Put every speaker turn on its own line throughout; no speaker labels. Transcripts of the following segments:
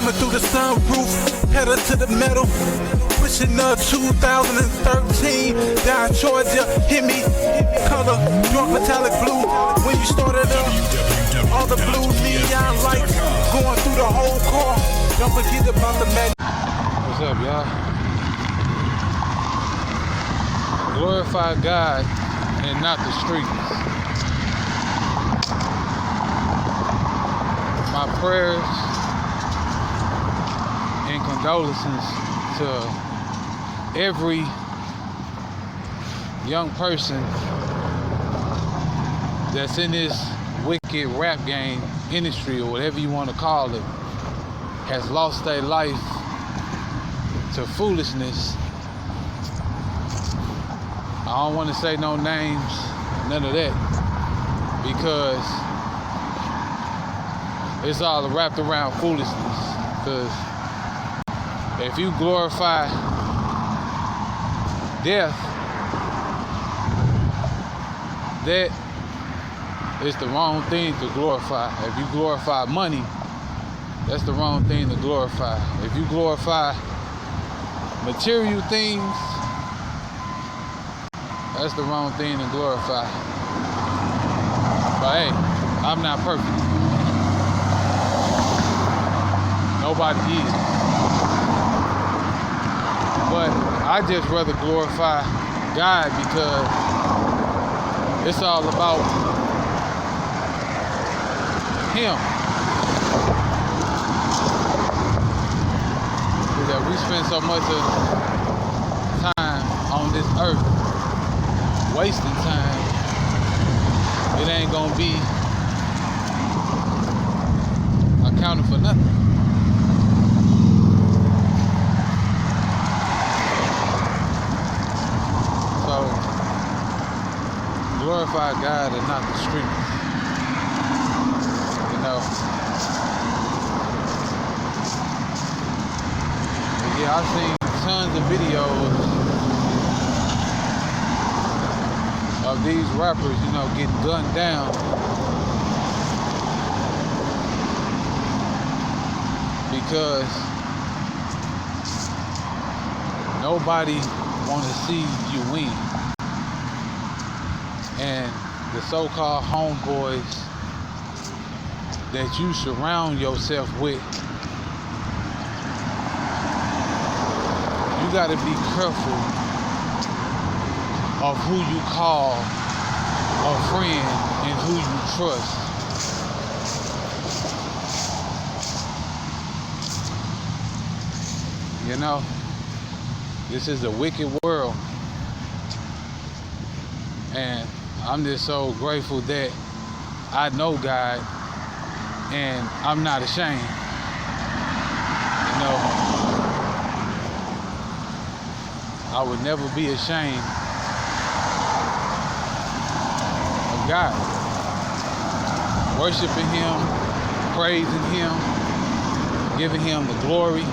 Coming through the sunroof, pedal to the metal. Pushing up 2013, down Georgia, hit me. Color, dark metallic blue. When you started up, all the blue neon lights going through the whole car. Don't forget about the magic.
What's up, y'all? Glorify God and not the streets. My prayers and condolences to every young person that's in this wicked rap game industry, or whatever you want to call it, has lost their life to foolishness. I don't want to say no names, none of that, because it's all wrapped around foolishness. Because if you glorify death, that is the wrong thing to glorify. If you glorify money, that's the wrong thing to glorify. If you glorify material things, that's the wrong thing to glorify. But hey, I'm not perfect. Nobody is. But I just rather glorify God, because it's all about Him. That we spend so much of time on this earth wasting time, it ain't gonna be accounted for nothing. So glorify God and not the streets. You know. But yeah, I've seen tons of videos of these rappers, you know, getting gunned down because nobody want to see you win. And the so-called homeboys that you surround yourself with, you got to be careful of who you call a friend and who you trust. You know, this is a wicked world. And I'm just so grateful that I know God and I'm not ashamed. You know, I would never be ashamed God, worshiping Him, praising Him, giving Him the glory,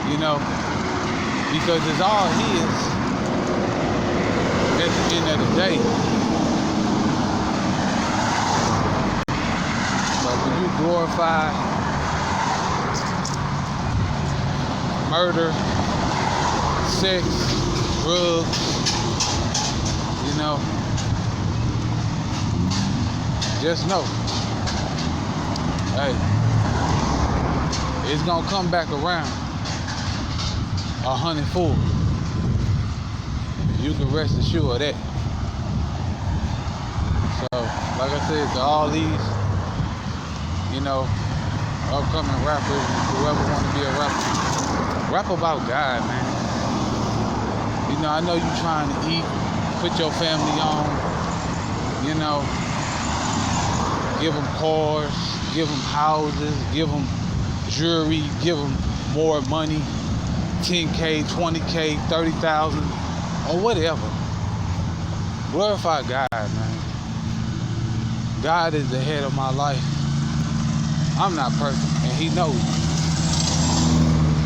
you know, because it's all His at the end of the day. But when you glorify murder, sex, drugs, you know, just know, hey, it's gonna come back around 100-fold. You can rest assured of that. So, like I said, to all these, you know, upcoming rappers, whoever want to be a rapper, rap about God, man. You know, I know you trying to eat, put your family on, you know. Give them cars, give them houses, give them jewelry, give them more money, 10K, 20K, 30,000, or whatever. Glorify God, man. God is the head of my life. I'm not perfect, and He knows.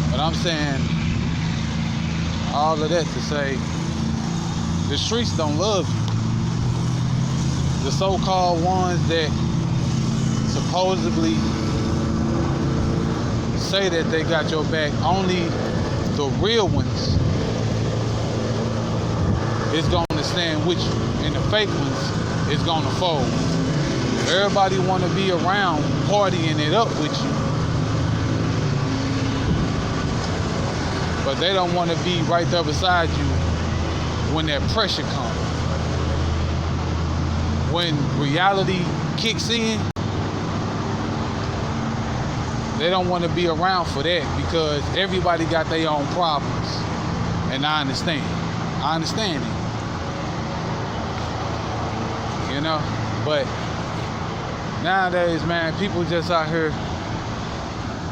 But I'm saying all of that to say the streets don't love you. The so-called ones that supposedly say that they got your back. Only the real ones is gonna stand with you, and the fake ones is gonna fold. Everybody wanna be around partying it up with you, but they don't wanna be right there beside you when that pressure comes. When reality kicks in, they don't want to be around for that, because everybody got their own problems. And I understand. I understand it. You know? But nowadays, man, people just out here,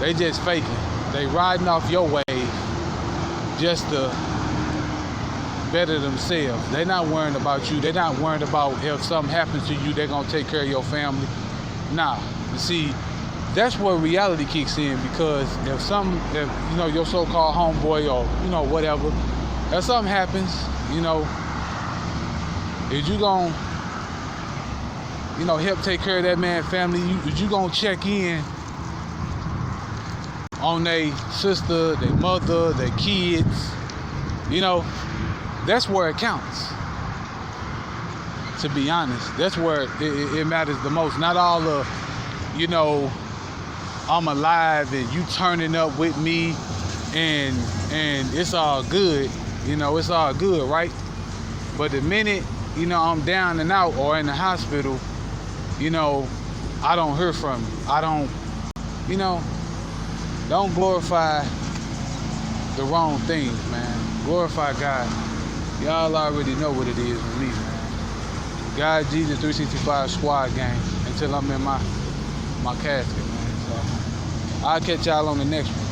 they just faking. They riding off your wave just to better themselves. They're not worrying about you. They're not worrying about if something happens to you, they're gonna take care of your family. Nah, you see, that's where reality kicks in, because if you know, your so-called homeboy or, you know, whatever, if something happens, you know, is you gonna, you know, help take care of that man's family? Is you gonna check in on their sister, their mother, their kids? You know, that's where it counts. To be honest, that's where it matters the most. Not all the, you know, I'm alive and you turning up with me and it's all good. You know, it's all good, right? But the minute, you know, I'm down and out or in the hospital, you know, I don't hear from you. I don't, you know, don't glorify the wrong things, man. Glorify God. Y'all already know what it is with me, man. God, Jesus, 365 squad gang until I'm in my casket, man. So I'll catch y'all on the next one.